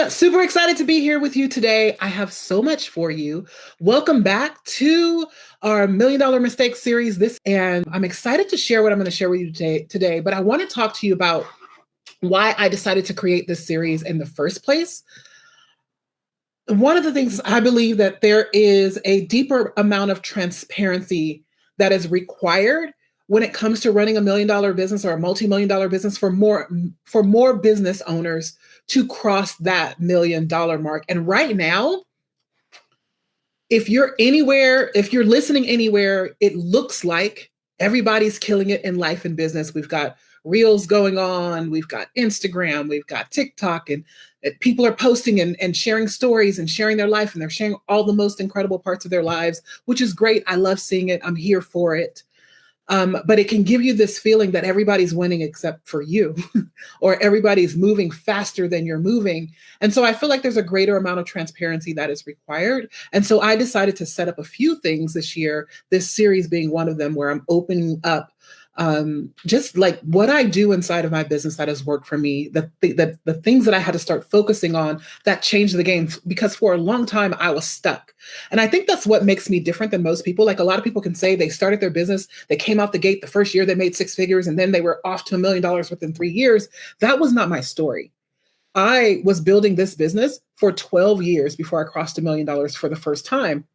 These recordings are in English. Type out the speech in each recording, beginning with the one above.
Super excited to be here with you today. I have so much for you. Welcome back to our $1 Million Mistake series. And I'm excited to share what I'm going to share with you today. But I want to talk to you about why I decided to create this series in the first place. One of the things is I believe that there is a deeper amount of transparency that is required when it comes to running $1 million business or a multi-million-dollar business for more business owners to cross that $1 million mark. And right now, if you're listening anywhere, it looks like everybody's killing it in life and business. We've got reels going on, we've got Instagram, we've got TikTok, and people are posting and sharing stories and sharing their life, and they're sharing all the most incredible parts of their lives, which is great. I love seeing it. I'm here for it. But it can give you this feeling that everybody's winning except for you, or everybody's moving faster than you're moving. And so I feel like there's a greater amount of transparency that is required. And so I decided to set up a few things this year, this series being one of them, where I'm opening up just like what I do inside of my business that has worked for me, the things that I had to start focusing on that changed the game, because for a long time I was stuck. And I think that's what makes me different than most people. Like, a lot of people can say they started their business, they came out the gate the first year, they made 6 figures, and then they were off to $1 million within 3 years. That was not my story. I was building this business for 12 years before I crossed $1 million for the first time.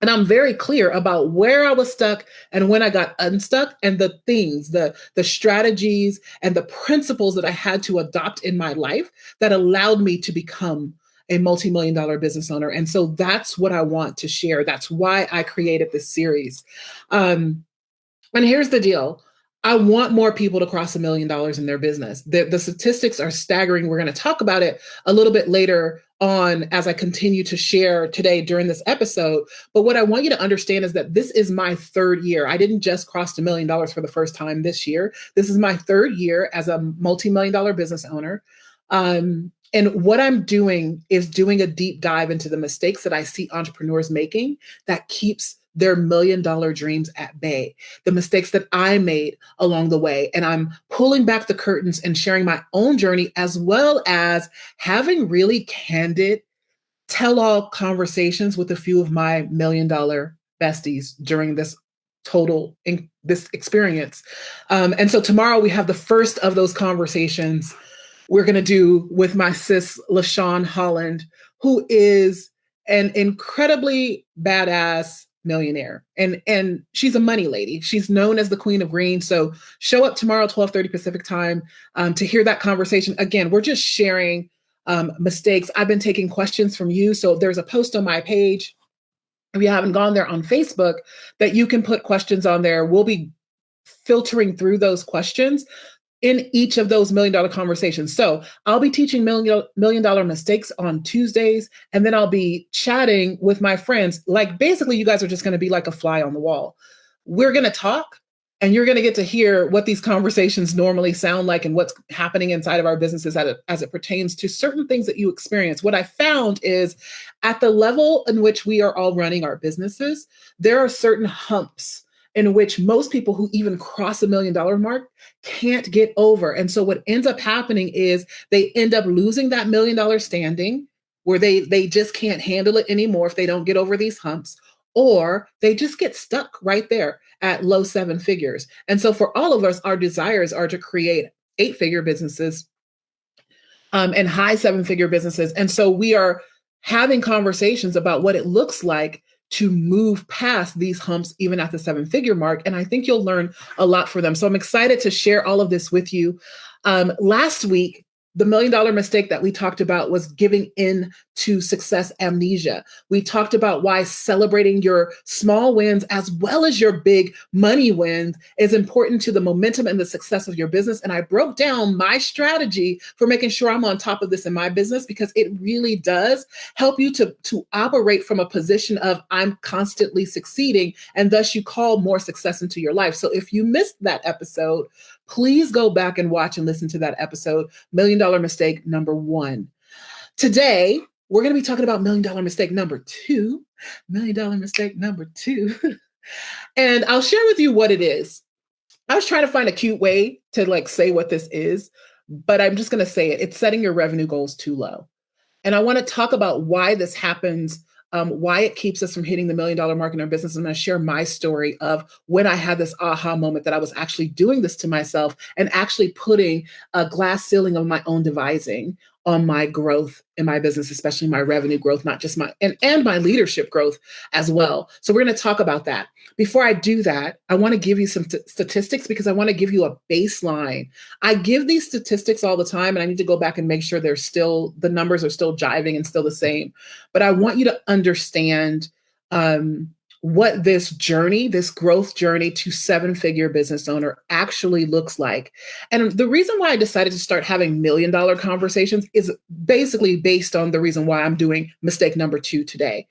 And I'm very clear about where I was stuck and when I got unstuck, and the things, the strategies and the principles that I had to adopt in my life that allowed me to become a multi-million-dollar business owner. And so that's what I want to share. That's why I created this series. And here's the deal. I want more people to cross $1 million in their business. The statistics are staggering. We're going to talk about it a little bit later on as I continue to share today during this episode. But what I want you to understand is that this is my 3rd year. I didn't just cross $1 million for the first time this year. This is my 3rd year as a multi-million-dollar business owner. And what I'm doing is doing a deep dive into the mistakes that I see entrepreneurs making that keeps their $1 million dreams at bay, the mistakes that I made along the way. And I'm pulling back the curtains and sharing my own journey, as well as having really candid tell-all conversations with a few of my $1 million besties during this experience. And so tomorrow we have the first of those conversations we're going to do with my sis, LaShawn Holland, who is an incredibly badass millionaire. And she's a money lady. She's known as the Queen of Green. So show up tomorrow, 12:30 Pacific time, to hear that conversation. Again, we're just sharing mistakes. I've been taking questions from you. So there's a post on my page, if you haven't gone there, on Facebook, that you can put questions on there. We'll be filtering through those questions in each of those $1 million conversations. So I'll be teaching $1 million mistakes on Tuesdays, and then I'll be chatting with my friends. Like, basically, you guys are just going to be like a fly on the wall. We're going to talk, and you're going to get to hear what these conversations normally sound like and what's happening inside of our businesses as it pertains to certain things that you experience. What I found is, at the level in which we are all running our businesses, there are certain humps in which most people who even cross $1 million mark can't get over. And so what ends up happening is they end up losing that $1 million standing, where they just can't handle it anymore if they don't get over these humps, or they just get stuck right there at low 7 figures. And so for all of us, our desires are to create 8-figure businesses and high 7-figure businesses. And so we are having conversations about what it looks like to move past these humps, even at the 7-figure mark. And I think you'll learn a lot from them. So I'm excited to share all of this with you. Last week, the $1 million mistake that we talked about was giving in to success amnesia. We talked about why celebrating your small wins as well as your big money wins is important to the momentum and the success of your business. And I broke down my strategy for making sure I'm on top of this in my business, because it really does help you to operate from a position of I'm constantly succeeding, and thus you call more success into your life. So if you missed that episode, please go back and watch and listen to that episode, $1 million mistake number 1. Today, we're going to be talking about $1 million mistake number 2, $1 million mistake number 2. And I'll share with you what it is. I was trying to find a cute way to say what this is, but I'm just going to say it. It's setting your revenue goals too low. And I want to talk about why this happens, why it keeps us from hitting the $1 million mark in our business. I'm going to share my story of when I had this aha moment that I was actually doing this to myself and actually putting a glass ceiling of my own devising on my growth in my business, especially my revenue growth, not just and my leadership growth as well. So we're going to talk about that. Before I do that, I want to give you some statistics because I want to give you a baseline. I give these statistics all the time, and I need to go back and make sure the numbers are still jiving and still the same. But I want you to understand what this journey, this growth journey to seven-figure business owner actually looks like. And the reason why I decided to start having $1 million conversations is basically based on the reason why I'm doing mistake number 2 today.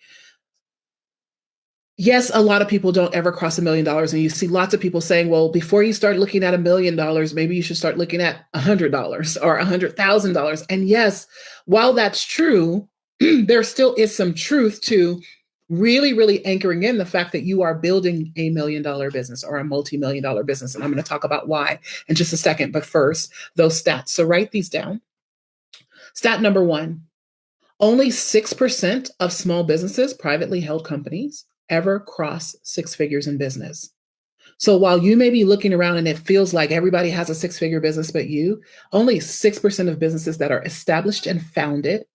Yes, a lot of people don't ever cross $1 million. And you see lots of people saying, well, before you start looking at $1 million, maybe you should start looking at $100 or $100,000. And yes, while that's true, there still is some truth to really, really anchoring in the fact that you are building a $1 million business or a multi-million dollar business. And I'm going to talk about why in just a second. But first, those stats. So write these down. Stat number 1, only 6% of small businesses, privately held companies, ever cross 6 figures in business. So while you may be looking around and it feels like everybody has a 6-figure business but you, only 6% of businesses that are established and founded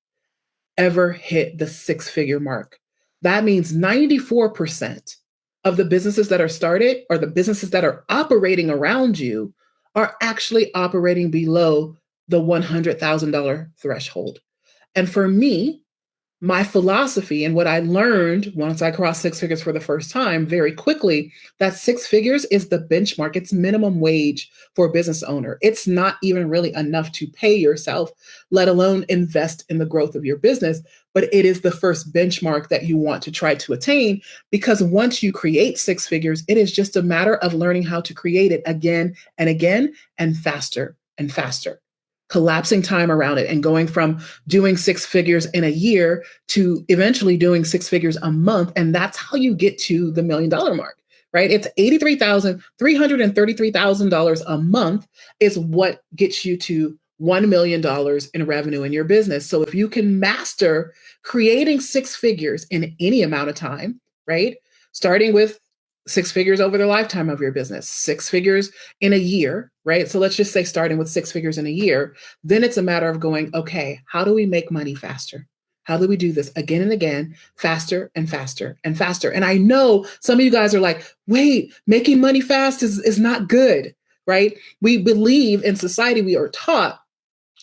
ever hit the 6-figure mark. That means 94% of the businesses that are started or the businesses that are operating around you are actually operating below the $100,000 threshold. And for me, my philosophy and what I learned once I crossed 6 figures for the first time very quickly, that 6 figures is the benchmark. It's minimum wage for a business owner. It's not even really enough to pay yourself, let alone invest in the growth of your business. But it is the first benchmark that you want to try to attain, because once you create 6 figures, it is just a matter of learning how to create it again and again and faster and faster. Collapsing time around it and going from doing 6 figures in a year to eventually doing 6 figures a month. And that's how you get to the $1 million mark, right? It's $333,000 a month is what gets you to $1 million in revenue in your business. So if you can master creating 6 figures in any amount of time, right? Starting with 6 figures over the lifetime of your business, 6 figures in a year, right? So let's just say starting with 6 figures in a year, then it's a matter of going, okay, how do we make money faster? How do we do this again and again, faster and faster and faster? And I know some of you guys are like, wait, making money fast is not good, right? We believe in society, we are taught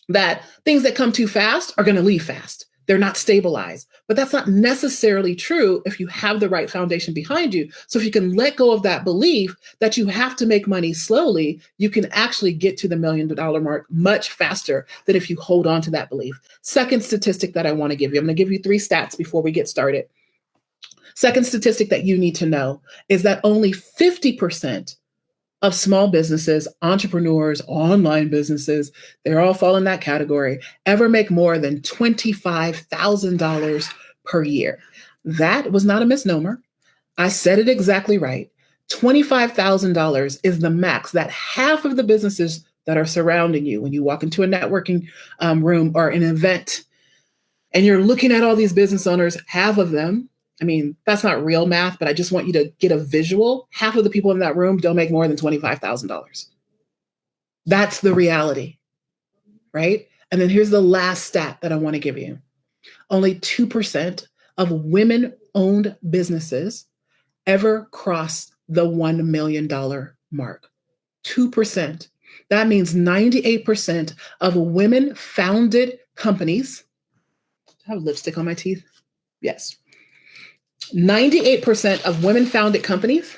that things that come too fast are going to leave fast. They're not stabilized. But that's not necessarily true if you have the right foundation behind you. So if you can let go of that belief that you have to make money slowly, you can actually get to the $1 million mark much faster than if you hold on to that belief. Second statistic that I want to give you, I'm going to give you 3 stats before we get started. Second statistic that you need to know is that only 50% of small businesses, entrepreneurs, online businesses, they're all fall in that category, ever make more than $25,000 per year. That was not a misnomer. I said it exactly right. $25,000 is the max that half of the businesses that are surrounding you, when you walk into a networking room or an event, and you're looking at all these business owners, half of them, I mean, that's not real math, but I just want you to get a visual. Half of the people in that room don't make more than $25,000. That's the reality, right? And then here's the last stat that I want to give you. Only 2% of women-owned businesses ever cross the $1 million mark. 2%. That means 98% of women-founded companies. I have lipstick on my teeth. Yes. 98% of women-founded companies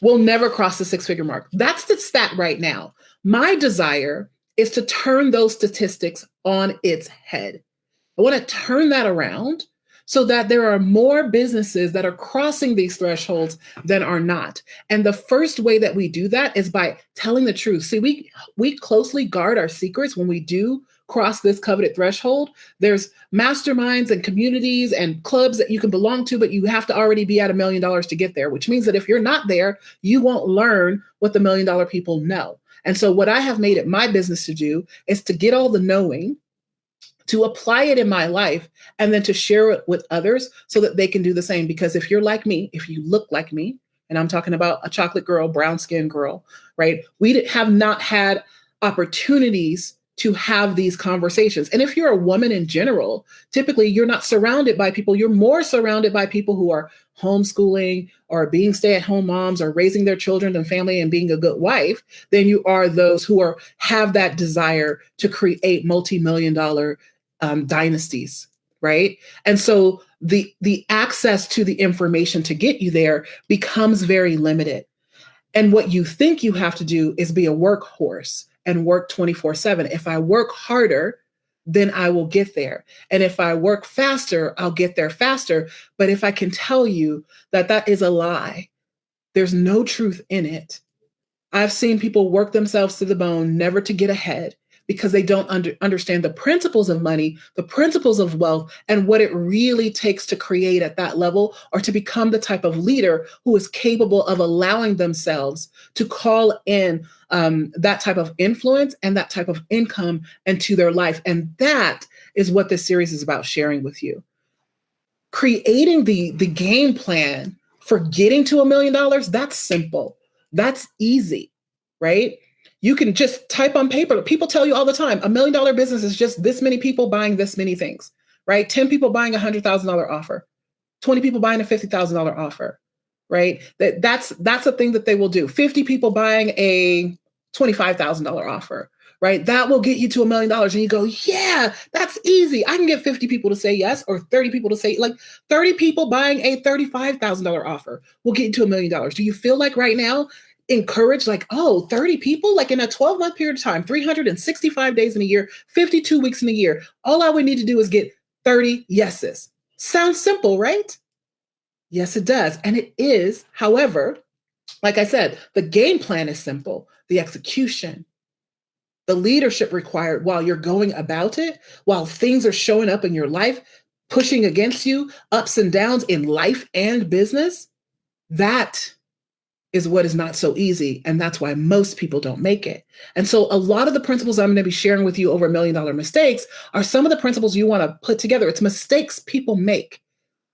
will never cross the 6-figure mark. That's the stat right now. My desire is to turn those statistics on its head. I want to turn that around so that there are more businesses that are crossing these thresholds than are not. And the first way that we do that is by telling the truth. See, we closely guard our secrets when we do cross this coveted threshold. There's masterminds and communities and clubs that you can belong to, but you have to already be at $1 million to get there, which means that if you're not there, you won't learn what the $1 million people know. And so what I have made it my business to do is to get all the knowing to apply it in my life and then to share it with others so that they can do the same. Because if you're like me, if you look like me, and I'm talking about a chocolate girl, brown skin girl, right? We have not had opportunities to have these conversations. And if you're a woman in general, typically you're not surrounded by people, you're more surrounded by people who are homeschooling or being stay-at-home moms or raising their children and family and being a good wife than you are those who have that desire to create multi-million dollar dynasties, right? And so the access to the information to get you there becomes very limited. And what you think you have to do is be a workhorse and work 24/7. If I work harder, then I will get there. And if I work faster, I'll get there faster. But if I can tell you that that is a lie, there's no truth in it. I've seen people work themselves to the bone, never to get ahead, because they don't understand the principles of money, the principles of wealth, and what it really takes to create at that level or to become the type of leader who is capable of allowing themselves to call in that type of influence and that type of income into their life. And that is what this series is about sharing with you. Creating the game plan for getting to $1 million, that's simple. That's easy, right? You can just type on paper. People tell you all the time, $1 million business is just this many people buying this many things, right? 10 people buying a $100,000 offer, 20 people buying a $50,000 offer, right? That's a thing that they will do. 50 people buying a $25,000 offer, right? That will get you to $1 million. And you go, yeah, that's easy. I can get 50 people to say yes, or 30 people to say, like 30 people buying a $35,000 offer will get you to $1 million. Do you feel like right now encouraged, like, oh, 30 people, like in a 12-month period of time, 365 days in a year, 52 weeks in a year, all I would need to do is get 30 yeses. Sounds simple, right? Yes, it does. And it is. However, like I said, the game plan is simple. The execution, the leadership required while you're going about it, while things are showing up in your life, pushing against you, ups and downs in life and business, that is what is not so easy. And that's why most people don't make it. And so a lot of the principles I'm going to be sharing with you over $1 Million Mistakes are some of the principles you want to put together. It's mistakes people make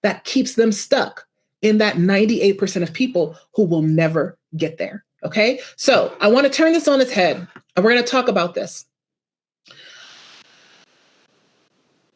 that keeps them stuck in that 98% of people who will never get there. Okay. So I want to turn this on its head and we're going to talk about this.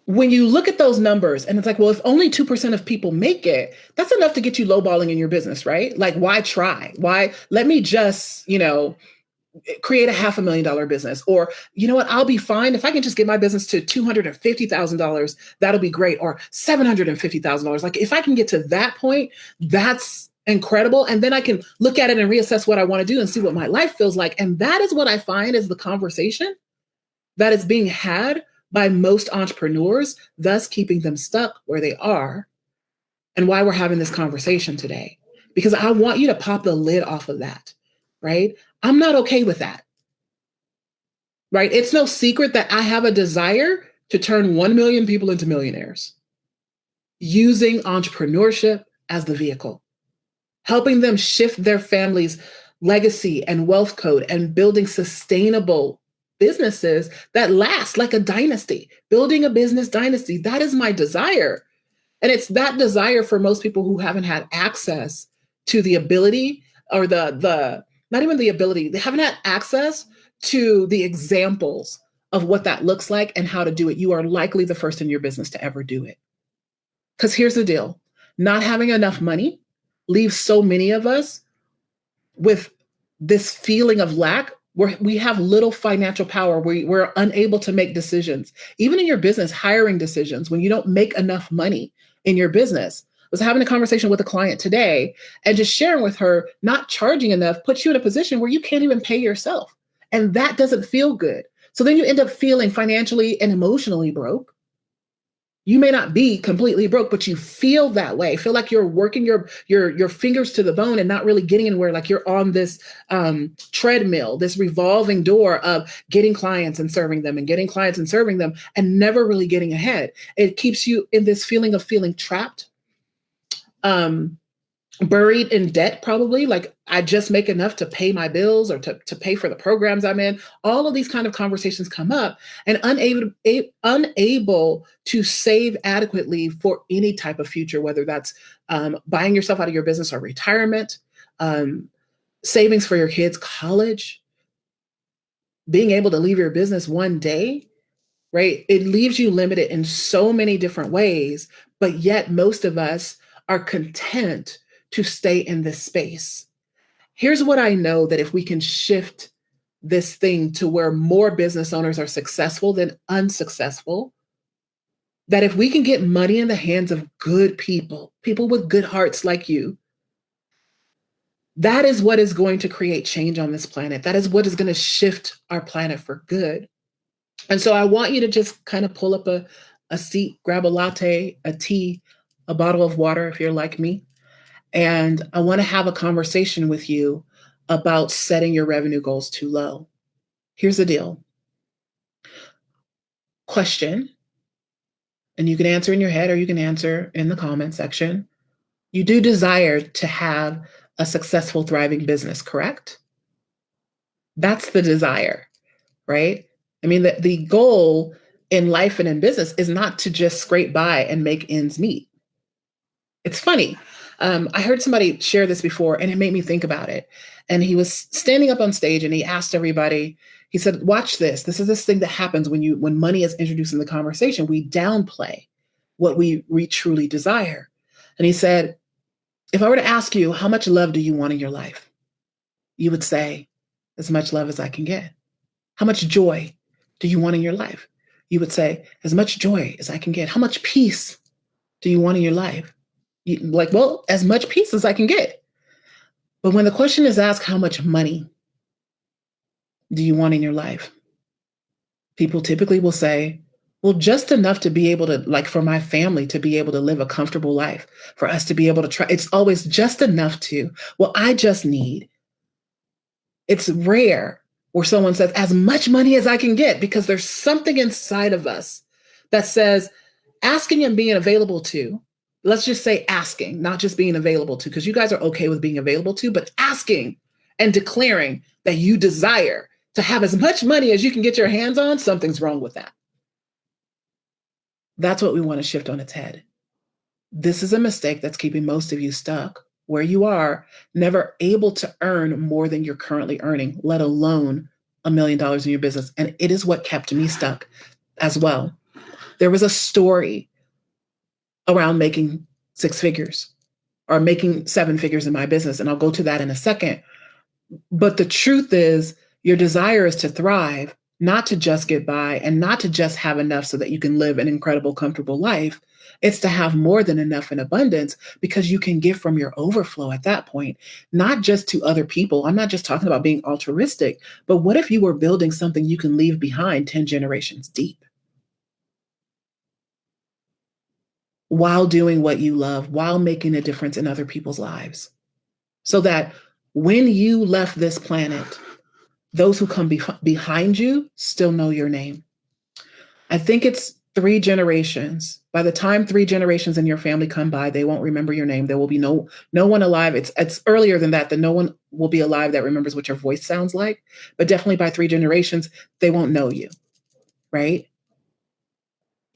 When you look at those numbers and it's like, well, if only 2% of people make it, that's enough to get you lowballing in your business, right? Like, why try? Why? Let me just, create a $500,000 business, or you know what? I'll be fine if I can just get my business to $250,000. That'll be great, or $750,000. Like, if I can get to that point, that's incredible. And then I can look at it and reassess what I want to do and see what my life feels like. And that is what I find is the conversation that is being had by most entrepreneurs, thus keeping them stuck where they are, and why we're having this conversation today. Because I want you to pop the lid off of that, right? I'm not okay with that, right? It's no secret that I have a desire to turn 1 million people into millionaires using entrepreneurship as the vehicle, helping them shift their family's legacy and wealth code and building sustainable businesses that last like a dynasty, building a business dynasty. That is my desire. And it's that desire for most people who haven't had access to the ability, or not even the ability, they haven't had access to the examples of what that looks like and how to do it. You are likely the first in your business to ever do it. Because here's the deal. Not having enough money leaves so many of us with this feeling of lack, where we have little financial power. We're unable to make decisions. Even in your business, hiring decisions, when you don't make enough money in your business. I was having a conversation with a client today and just sharing with her, not charging enough puts you in a position where you can't even pay yourself. And that doesn't feel good. So then you end up feeling financially and emotionally broke. You may not be completely broke, but you feel that way. Feel like you're working your fingers to the bone and not really getting anywhere. Like you're on this treadmill, this revolving door of getting clients and serving them and getting clients and serving them and never really getting ahead. It keeps you in this feeling of feeling trapped, buried in debt, probably. Like, I just make enough to pay my bills or to pay for the programs I'm in. All of these kind of conversations come up, and unable to save adequately for any type of future, whether that's buying yourself out of your business or retirement, um, savings for your kids' college, being able to leave your business one day, right? It leaves you limited in so many different ways, but yet most of us are content to stay in this space. Here's what I know, that if we can shift this thing to where more business owners are successful than unsuccessful, that if we can get money in the hands of good people, people with good hearts like you, that is what is going to create change on this planet. That is what is going to shift our planet for good. And so I want you to just kind of pull up a seat, grab a latte, a tea, a bottle of water if you're like me. And I want to have a conversation with you about setting your revenue goals too low. Here's the deal. Question, and you can answer in your head or you can answer in the comment section. You do desire to have a successful, thriving business, correct? That's the desire, right? I mean, the goal in life and in business is not to just scrape by and make ends meet. It's funny. I heard somebody share this before and it made me think about it. And he was standing up on stage and he asked everybody, he said, watch this. This is this thing that happens when money is introduced in the conversation. We downplay what we truly desire. And he said, if I were to ask you, how much love do you want in your life? You would say, as much love as I can get. How much joy do you want in your life? You would say, as much joy as I can get. How much peace do you want in your life? Like, well, as much peace as I can get. But when the question is asked, how much money do you want in your life? People typically will say, well, just enough to be able to, like, for my family to be able to live a comfortable life, for us to be able to try. It's always just enough to, well, I just need. It's rare where someone says, as much money as I can get, because there's something inside of us that says asking and being available to, let's just say asking, not just being available to, because you guys are okay with being available to, but asking and declaring that you desire to have as much money as you can get your hands on, something's wrong with that. That's what we want to shift on its head. This is a mistake that's keeping most of you stuck where you are, never able to earn more than you're currently earning, let alone $1 million in your business. And it is what kept me stuck as well. There was a story around making 6 figures or making 7 figures in my business, and I'll go to that in a second. But the truth is, your desire is to thrive, not to just get by and not to just have enough so that you can live an incredible, comfortable life. It's to have more than enough in abundance, because you can give from your overflow at that point, not just to other people. I'm not just talking about being altruistic, but what if you were building something you can leave behind 10 generations deep while doing what you love, while making a difference in other people's lives, so that when you left this planet, those who come behind you still know your name. I think it's 3 generations. By the time 3 generations in your family come by, they won't remember your name. There will be no one alive. It's earlier than that no one will be alive that remembers what your voice sounds like. But definitely by 3 generations, they won't know you, right?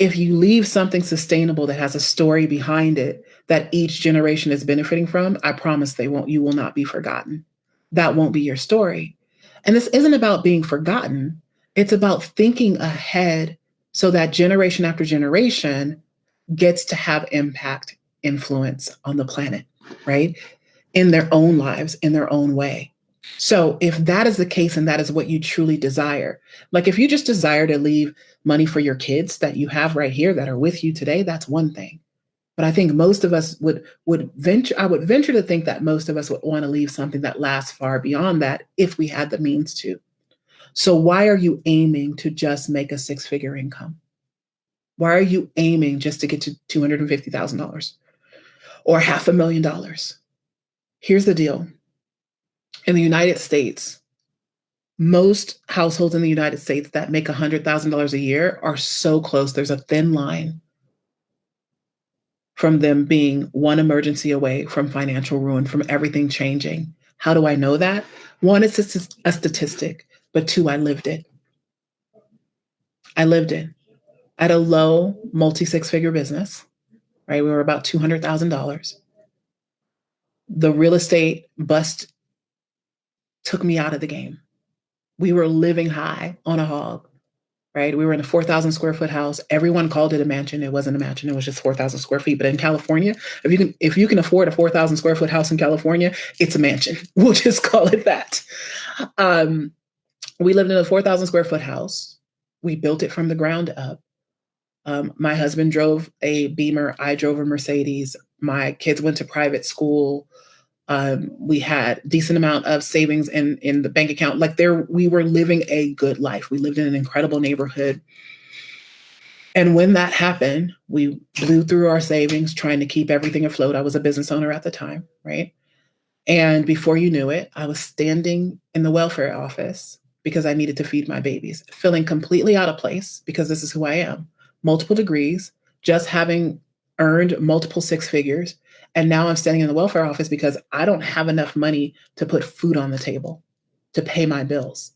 If you leave something sustainable that has a story behind it that each generation is benefiting from, I promise you will not be forgotten. That won't be your story. And this isn't about being forgotten. It's about thinking ahead so that generation after generation gets to have impact, influence on the planet, right? In their own lives, in their own way. So if that is the case and that is what you truly desire, like if you just desire to leave money for your kids that you have right here that are with you today, that's one thing. But I think most of us would venture to think that most of us would want to leave something that lasts far beyond that if we had the means to. So why are you aiming to just make a 6-figure income? Why are you aiming just to get to $250,000 or $500,000? Here's the deal. In the United States, most households in the United States that make $100,000 a year are so close. There's a thin line from them being one emergency away from financial ruin, from everything changing. How do I know that? One, it's a statistic, but two, I lived it. I lived it. At a low multi six figure business, right? We were about $200,000. The real estate bust took me out of the game. We were living high on a hog, right? We were in a 4,000 square foot house. Everyone called it a mansion. It wasn't a mansion. It was just 4,000 square feet. But in California, if you can afford a 4,000 square foot house in California, it's a mansion. We'll just call it that. We lived in a 4,000 square foot house. We built it from the ground up. My husband drove a Beamer. I drove a Mercedes. My kids went to private school. We had a decent amount of savings in the bank account. We were living a good life. We lived in an incredible neighborhood. And when that happened, we blew through our savings trying to keep everything afloat. I was a business owner at the time, right? And before you knew it, I was standing in the welfare office because I needed to feed my babies, feeling completely out of place because this is who I am. Multiple degrees, just having earned multiple six figures. And now I'm standing in the welfare office because I don't have enough money to put food on the table, to pay my bills.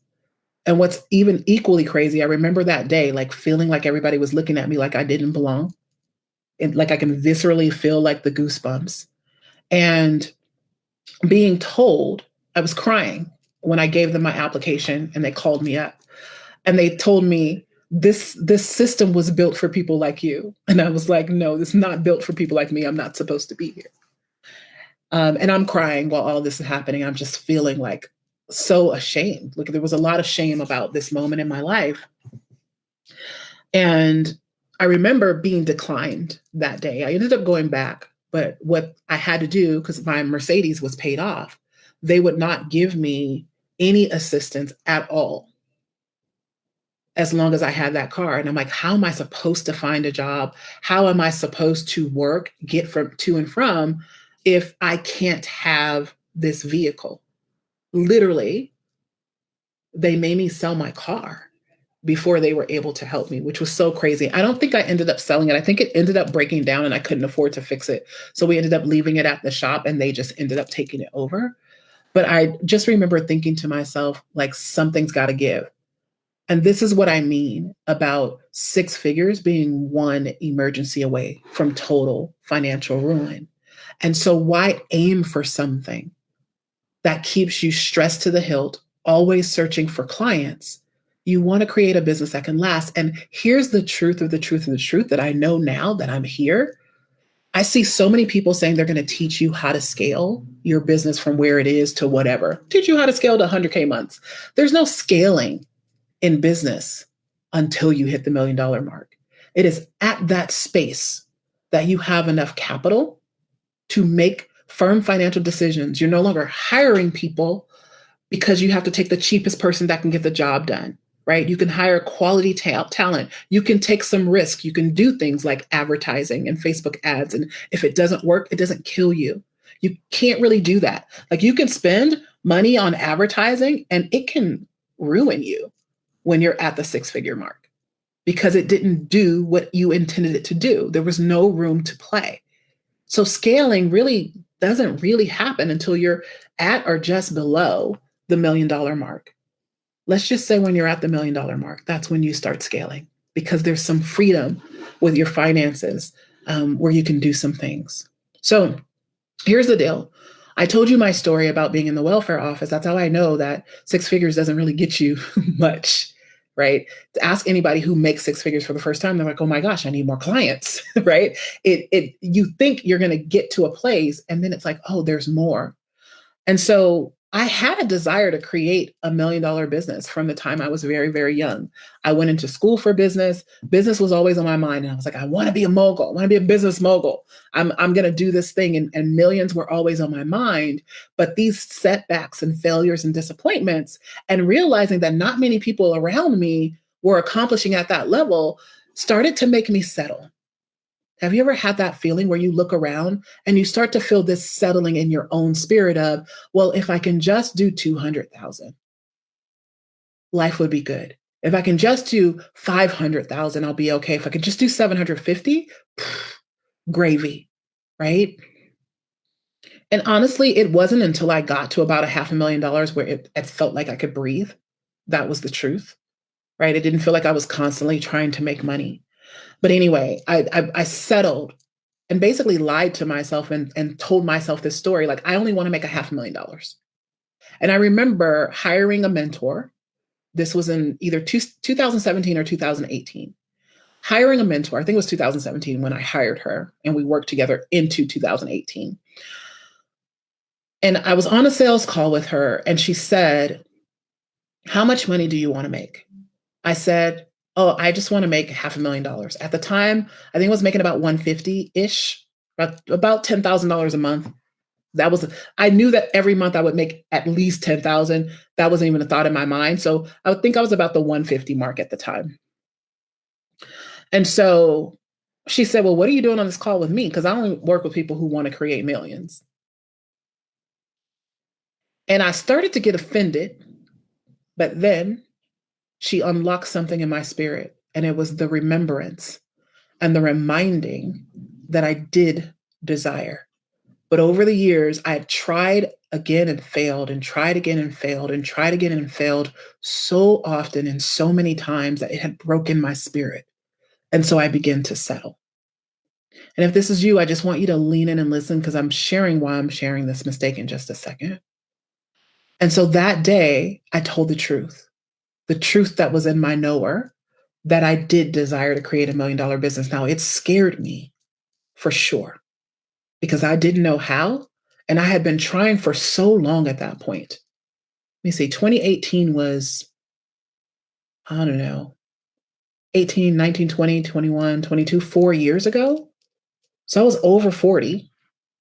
And what's even equally crazy, I remember that day, feeling like everybody was looking at me like I didn't belong. And I can viscerally feel the goosebumps. And being told, I was crying when I gave them my application and they called me up and they told me, this system was built for people like you. And I was like, no, this is not built for people like me. I'm not supposed to be here. And I'm crying while all this is happening. I'm just feeling so ashamed. There was a lot of shame about this moment in my life. And I remember being declined that day. I ended up going back, but what I had to do, because my Mercedes was paid off, they would not give me any assistance at all as long as I had that car. And I'm like, how am I supposed to find a job? How am I supposed to work, get from to and from, if I can't have this vehicle? Literally, they made me sell my car before they were able to help me, which was so crazy. I don't think I ended up selling it. I think it ended up breaking down and I couldn't afford to fix it. So we ended up leaving it at the shop and they just ended up taking it over. But I just remember thinking to myself, something's got to give. And this is what I mean about six figures being one emergency away from total financial ruin. And so why aim for something that keeps you stressed to the hilt, always searching for clients? You want to create a business that can last. And here's the truth of the truth of the truth that I know now that I'm here. I see so many people saying they're going to teach you how to scale your business from where it is to whatever. Teach you how to scale to 100K months. There's no scaling in business until you hit the $1 million mark. It is at that space that you have enough capital to make firm financial decisions. You're no longer hiring people because you have to take the cheapest person that can get the job done, right? You can hire quality talent. You can take some risk. You can do things like advertising and Facebook ads. And if it doesn't work, it doesn't kill you. You can't really do that. You can spend money on advertising and it can ruin you when you're at the six-figure mark because it didn't do what you intended it to do. There was no room to play. So scaling really doesn't really happen until you're at or just below the $1 million mark. Let's just say when you're at the $1 million mark, that's when you start scaling because there's some freedom with your finances where you can do some things. So here's the deal. I told you my story about being in the welfare office. That's how I know that six figures doesn't really get you much, right? To ask anybody who makes six figures for the first time, they're like, oh my gosh, I need more clients, right? You think you're going to get to a place and then it's like, oh, there's more. And so I had a desire to create $1 million business from the time I was very, very young. I went into school for business. Business was always on my mind. And I was like, I want to be a mogul. I want to be a business mogul. I'm going to do this thing. And millions were always on my mind. But these setbacks and failures and disappointments and realizing that not many people around me were accomplishing at that level started to make me settle. Have you ever had that feeling where you look around and you start to feel this settling in your own spirit of, well, if I can just do 200,000, life would be good. If I can just do 500,000, I'll be okay. If I could just do 750, gravy. right? And honestly, it wasn't until I got to about a $500,000 where it felt like I could breathe. That was the truth, right? It didn't feel like I was constantly trying to make money. But anyway, I settled and basically lied to myself and told myself this story like, I only want to make a $500,000. And I remember hiring a mentor. This was in either 2017 or 2018. Hiring a mentor, I think it was 2017 when I hired her, and we worked together into 2018. And I was on a sales call with her, and she said, how much money do you want to make? I said, oh, I just want to make $500,000. At the time, I think I was making about 150-ish, about $10,000 a month. I knew that every month I would make at least 10,000. That wasn't even a thought in my mind. So I would think I was about the 150 mark at the time. And so she said, well, what are you doing on this call with me? Because I only work with people who want to create millions. And I started to get offended, but then she unlocked something in my spirit, and it was the remembrance and the reminding that I did desire. But over the years, I've tried again and failed, and tried again and failed, and tried again and failed so often and so many times that it had broken my spirit. And so I began to settle. And if this is you, I just want you to lean in and listen, because I'm sharing why I'm sharing this mistake in just a second. And so that day, I told the truth that was in my knower, that I did desire to create $1 million business. Now, it scared me for sure, because I didn't know how. And I had been trying for so long at that point. Let me see, 2018 was, I don't know, 18, 19, 20, 21, 22, 4 years ago. So I was over 40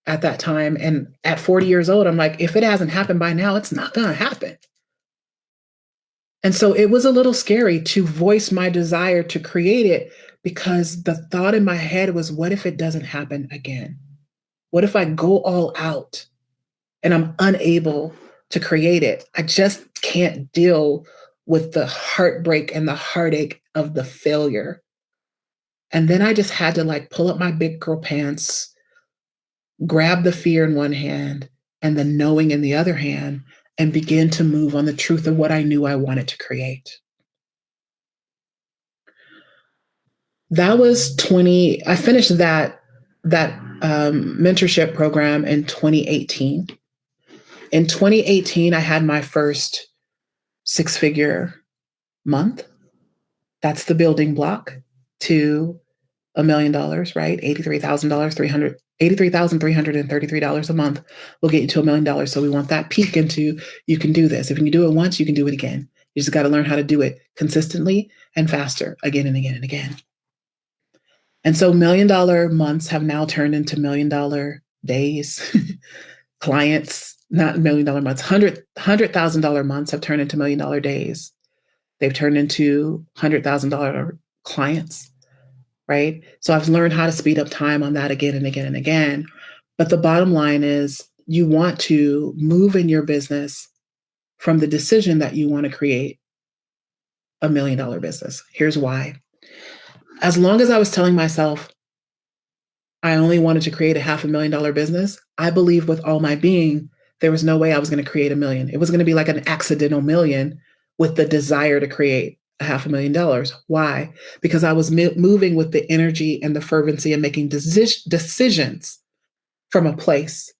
at that time. And at 40 years old, I'm like, if it hasn't happened by now, it's not going to happen. And so it was a little scary to voice my desire to create it, because the thought in my head was, what if it doesn't happen again? What if I go all out and I'm unable to create it? I just can't deal with the heartbreak and the heartache of the failure. And then I just had to like pull up my big girl pants, grab the fear in one hand and the knowing in the other hand, and begin to move on the truth of what I knew I wanted to create. That was 20. I finished that mentorship program in 2018. In 2018, I had my first six-figure month. That's the building block to $1 million, right? $83,000, $83,333 a month will get you to $1 million. So we want that peak into, you can do this. If you can do it once, you can do it again. You just got to learn how to do it consistently and faster, again and again and again. And so $1 million months have now turned into $1 million days. Clients, not $1 million months, $100,000 months have turned into $1 million days. They've turned into $100,000 clients, right? So I've learned how to speed up time on that again and again and again. But the bottom line is, you want to move in your business from the decision that you want to create $1 million business. Here's why. As long as I was telling myself I only wanted to create a $500,000 business, I believed with all my being there was no way I was going to create $1 million. It was going to be like an accidental million with the desire to create a $500,000. Why? Because I was moving with the energy and the fervency and making decisions from a place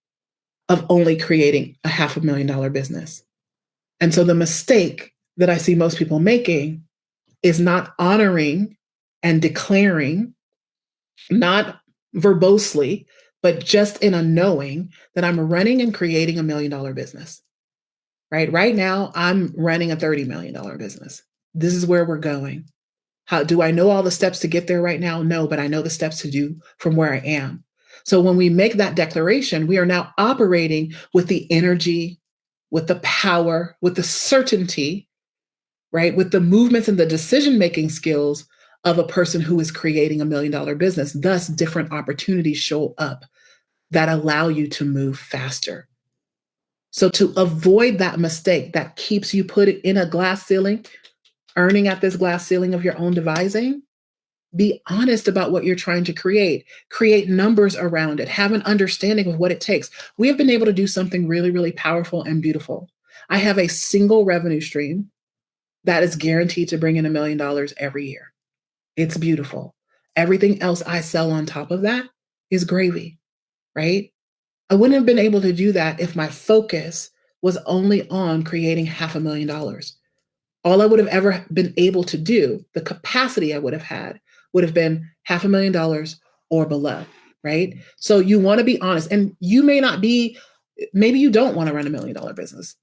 of only creating a $500,000 business. And so the mistake that I see most people making is not honoring and declaring, not verbosely, but just in a knowing that I'm running and creating $1 million business. Right now, I'm running a $30 million business. This is where we're going. How do I know all the steps to get there right now? No, but I know the steps to do from where I am. So when we make that declaration, we are now operating with the energy, with the power, with the certainty, right? With the movements and the decision-making skills of a person who is creating $1 million business. Thus, different opportunities show up that allow you to move faster. So to avoid that mistake that keeps you put in a glass ceiling, earning at this glass ceiling of your own devising, Be honest about what you're trying to create numbers around it, have an understanding of what it takes. We have been able to do something really, really powerful and beautiful. I have a single revenue stream that is guaranteed to bring in $1 million every year. It's beautiful. Everything else I sell on top of that is gravy, right? I wouldn't have been able to do that if my focus was only on creating $500,000. All I would have ever been able to do, the capacity I would have had, would have been $500,000 or below, right? So you want to be honest, and you may not be, maybe you don't want to run $1 million business.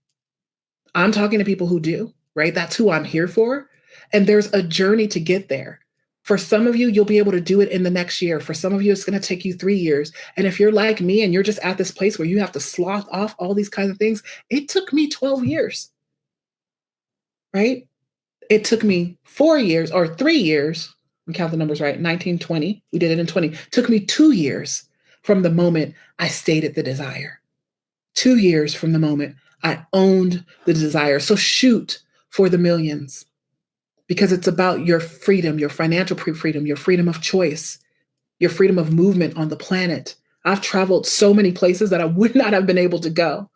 I'm talking to people who do, right? That's who I'm here for. And there's a journey to get there. For some of you, you'll be able to do it in the next year. For some of you, it's going to take you 3 years. And if you're like me and you're just at this place where you have to slough off all these kinds of things, it took me 12 years, right? It took me 4 years or 3 years. We count the numbers right. 19, 20. We did it in 20. It took me 2 years from the moment I stated the desire. 2 years from the moment I owned the desire. So shoot for the millions, because it's about your freedom, your financial freedom, your freedom of choice, your freedom of movement on the planet. I've traveled so many places that I would not have been able to go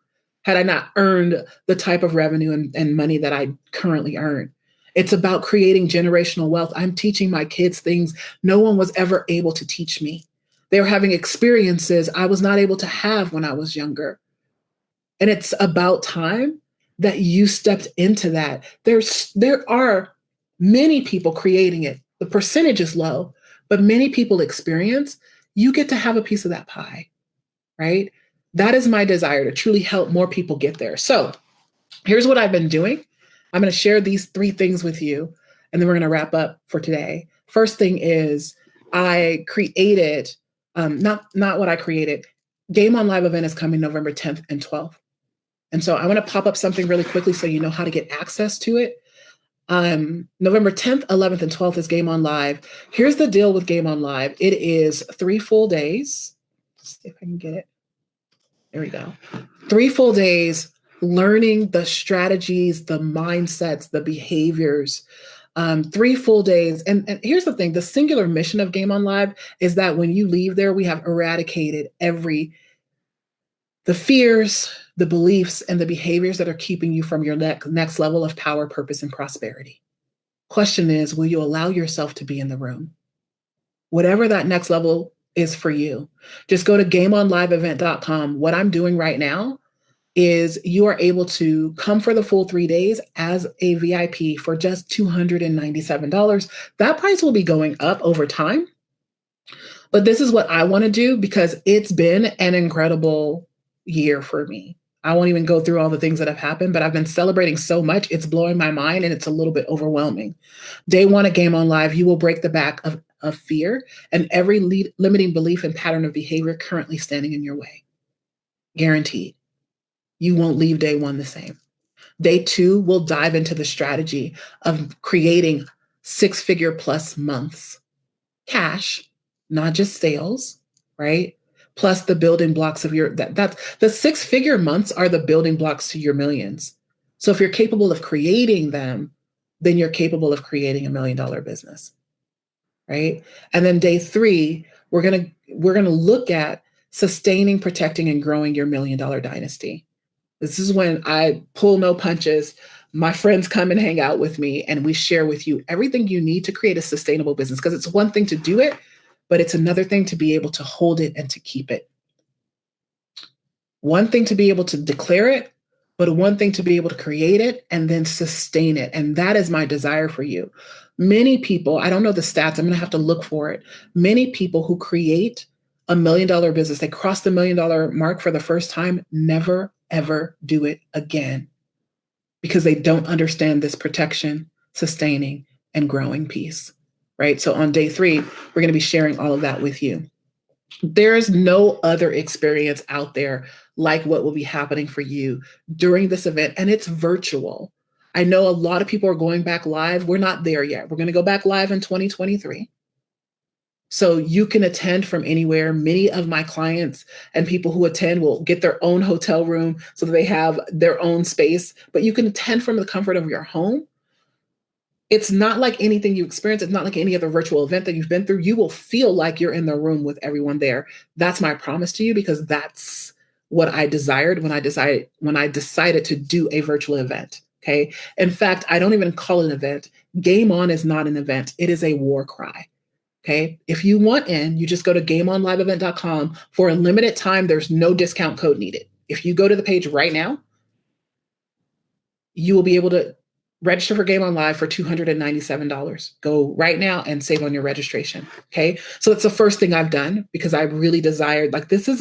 had I not earned the type of revenue and money that I currently earn. It's about creating generational wealth. I'm teaching my kids things no one was ever able to teach me. They were having experiences I was not able to have when I was younger. And it's about time that you stepped into that. There are many people creating it. The percentage is low, but many people experience. You get to have a piece of that pie, right? That is my desire, to truly help more people get there. So here's what I've been doing. I'm going to share these 3 things with you, and then we're going to wrap up for today. First thing is I created, not what I created. Game on Live event is coming November 10th and 12th. And so I want to pop up something really quickly so you know how to get access to it. November 10th, 11th, and 12th is Game on Live. Here's the deal with Game on Live. It is 3 full days. Let's see if I can get it. There we go. 3 full days learning the strategies, the mindsets, the behaviors. 3 full days. And here's the thing, the singular mission of Game on Live is that when you leave there, we have eradicated the fears, the beliefs, and the behaviors that are keeping you from your next level of power, purpose, and prosperity. Question is, will you allow yourself to be in the room? Whatever that next level is for you, just go to gameonliveevent.com. What I'm doing right now is you are able to come for the full 3 days as a VIP for just $297. That price will be going up over time. But this is what I want to do because it's been an incredible year for me. I won't even go through all the things that have happened, but I've been celebrating so much. It's blowing my mind and it's a little bit overwhelming. Day 1 at Game on Live, you will break the back of fear and every limiting belief and pattern of behavior currently standing in your way. Guaranteed. You won't leave day 1 the same. Day 2, we'll dive into the strategy of creating 6-figure plus months. Cash, not just sales, right? Plus the building blocks of that's the 6-figure months are the building blocks to your millions. So if you're capable of creating them, then you're capable of creating $1 million business, right? And then day 3, we're gonna look at sustaining, protecting, and growing your $1 million dynasty. This is when I pull no punches. My friends come and hang out with me, and we share with you everything you need to create a sustainable business. Because it's one thing to do it, but it's another thing to be able to hold it and to keep it. One thing to be able to declare it, but one thing to be able to create it and then sustain it. And that is my desire for you. Many people, I don't know the stats, I'm going to have to look for it. Many people who create a $1 million business, they cross the $1 million mark for the first time, never, ever do it again because they don't understand this protection, sustaining, and growing piece, right? So on day 3, we're going to be sharing all of that with you. There is no other experience out there like what will be happening for you during this event, and it's virtual. I know a lot of people are going back live. We're not there yet. We're going to go back live in 2023. So you can attend from anywhere. Many of my clients and people who attend will get their own hotel room so that they have their own space, but you can attend from the comfort of your home. It's not like anything you experience. It's not like any other virtual event that you've been through. You will feel like you're in the room with everyone there. That's my promise to you, because that's what I desired when I decided to do a virtual event. Okay. In fact, I don't even call it an event. Game On is not an event. It is a war cry. Okay. If you want in, you just go to gameonliveevent.com. For a limited time, there's no discount code needed. If you go to the page right now, you will be able to register for Game On Live for $297. Go right now and save on your registration. Okay. So it's the first thing I've done, because I really desired, like, this has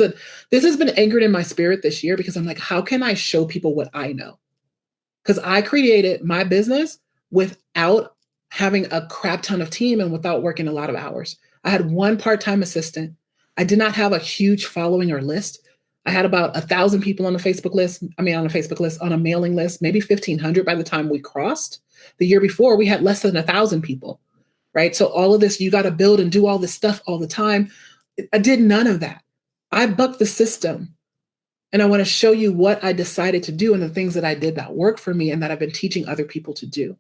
been anchored in my spirit this year, because I'm like, how can I show people what I know? Because I created my business without having a crap ton of team and without working a lot of hours. I had one part-time assistant. I did not have a huge following or list. I had about 1,000 people on a Facebook list, on a mailing list, maybe 1,500 by the time we crossed. The year before, we had less than 1,000 people, right? So all of this, you got to build and do all this stuff all the time. I did none of that. I bucked the system. And I want to show you what I decided to do and the things that I did that worked for me and that I've been teaching other people to do.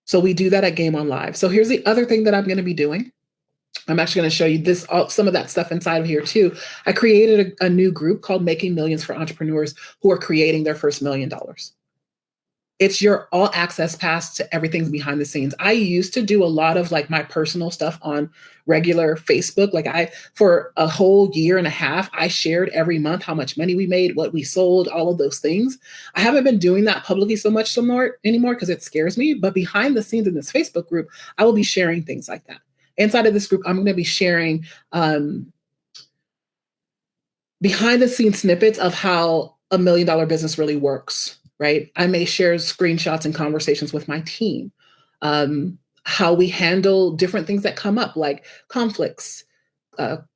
So we do that at Game On Live. So here's the other thing that I'm going to be doing. I'm actually going to show you this, some of that stuff inside of here too. I created a new group called Making Millions for Entrepreneurs who are creating their first $1 million. It's your all access pass to everything behind the scenes. I used to do a lot of like my personal stuff on regular Facebook. Like for a whole year and a half, I shared every month how much money we made, what we sold, all of those things. I haven't been doing that publicly so much anymore because it scares me. But behind the scenes in this Facebook group, I will be sharing things like that. Inside of this group, I'm going to be sharing behind the scenes snippets of how $1 million business really works. Right? I may share screenshots and conversations with my team, how we handle different things that come up, like conflicts,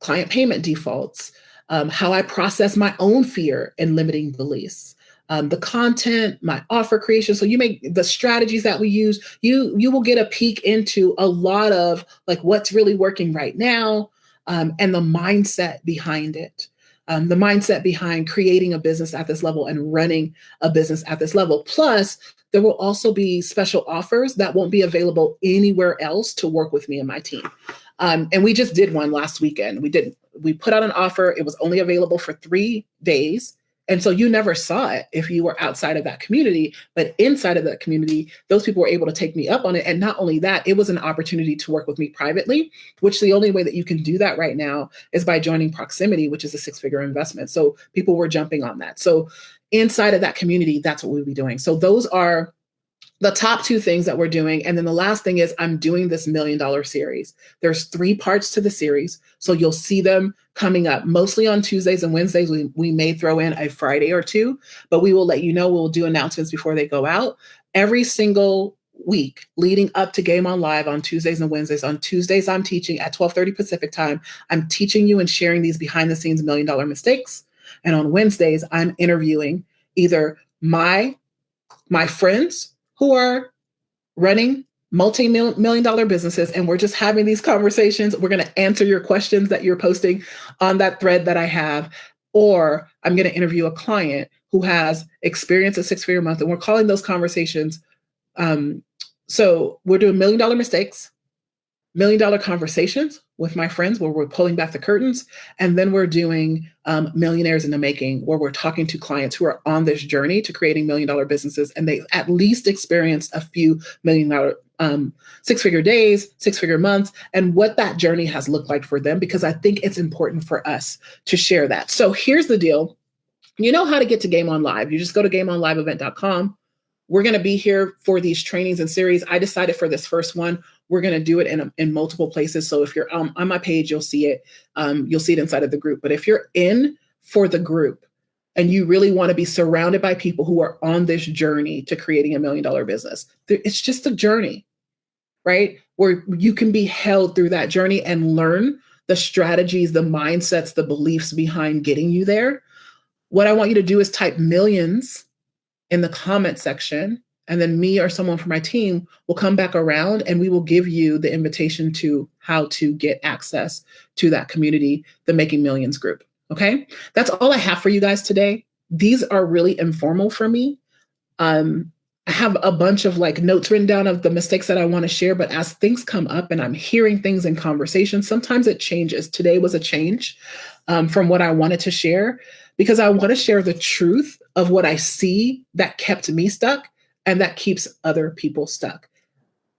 client payment defaults, how I process my own fear and limiting beliefs, the content, my offer creation. So the strategies that we use, you will get a peek into a lot of like what's really working right now, and the mindset behind it. The mindset behind creating a business at this level and running a business at this level. Plus, there will also be special offers that won't be available anywhere else to work with me and my team. And we just did one last weekend. We put out an offer. It was only available for 3 days. And so you never saw it if you were outside of that community, but inside of that community, those people were able to take me up on it. And not only that, it was an opportunity to work with me privately, which the only way that you can do that right now is by joining Proximity, which is a 6-figure investment. So people were jumping on that. So inside of that community, that's what we'll be doing. So those are the top 2 things that we're doing. And then the last thing is I'm doing this $1 Million series. There's 3 parts to the series. So you'll see them coming up mostly on Tuesdays and Wednesdays. We may throw in a Friday or 2, but we will let you know. We'll do announcements before they go out. Every single week leading up to Game On Live on Tuesdays and Wednesdays. On Tuesdays, I'm teaching at 12:30 Pacific time. I'm teaching you and sharing these behind the scenes $1 Million mistakes. And on Wednesdays, I'm interviewing either my friends who are running multi-million dollar businesses, and we're just having these conversations. We're going to answer your questions that you're posting on that thread that I have, or I'm going to interview a client who has experienced a 6-figure month, and we're calling those conversations. So we're doing $1 Million mistakes, $1 Million conversations with my friends where we're pulling back the curtains. And then we're doing Millionaires in the Making, where we're talking to clients who are on this journey to creating $1 Million businesses. And they at least experienced a few $1 Million 6-figure days, 6-figure months, and what that journey has looked like for them, because I think it's important for us to share that. So here's the deal. You know how to get to Game On Live. You just go to gameonliveevent.com. We're going to be here for these trainings and series. I decided for this first one, we're going to do it in multiple places. So if you're on my page, you'll see it. You'll see it inside of the group. But if you're in for the group and you really want to be surrounded by people who are on this journey to creating $1 Million business, it's just a journey, right? Where you can be held through that journey and learn the strategies, the mindsets, the beliefs behind getting you there. What I want you to do is type millions in the comment section, and then me or someone from my team will come back around and we will give you the invitation to how to get access to that community, the Making Millions group. Okay. That's all I have for you guys today. These are really informal for me. I have a bunch of like notes written down of the mistakes that I want to share, but as things come up and I'm hearing things in conversation, sometimes it changes. Today was a change from what I wanted to share because I want to share the truth of what I see that kept me stuck and that keeps other people stuck.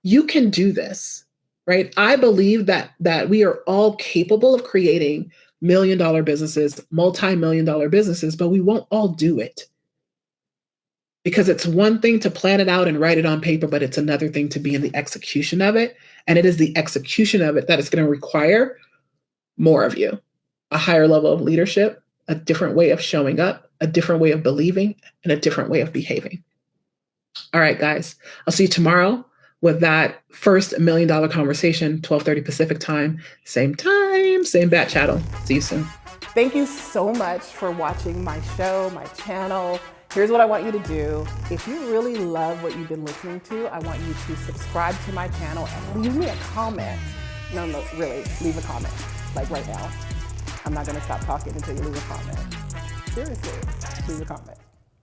You can do this, right? I believe that we are all capable of creating $1 million businesses, multi-million dollar businesses, but we won't all do it. Because it's one thing to plan it out and write it on paper, but it's another thing to be in the execution of it. And it is the execution of it that is going to require more of you, a higher level of leadership, a different way of showing up, a different way of believing, and a different way of behaving. All right, guys, I'll see you tomorrow with that first $1 million conversation, 12:30 Pacific time, same, same bat channel. See you soon. Thank you so much for watching my show, my channel. Here's what I want you to do. If you really love what you've been listening to, I want you to subscribe to my channel and leave me a comment. No, really, leave a comment, like right now. I'm not gonna stop talking until you leave a comment. Seriously, leave a comment.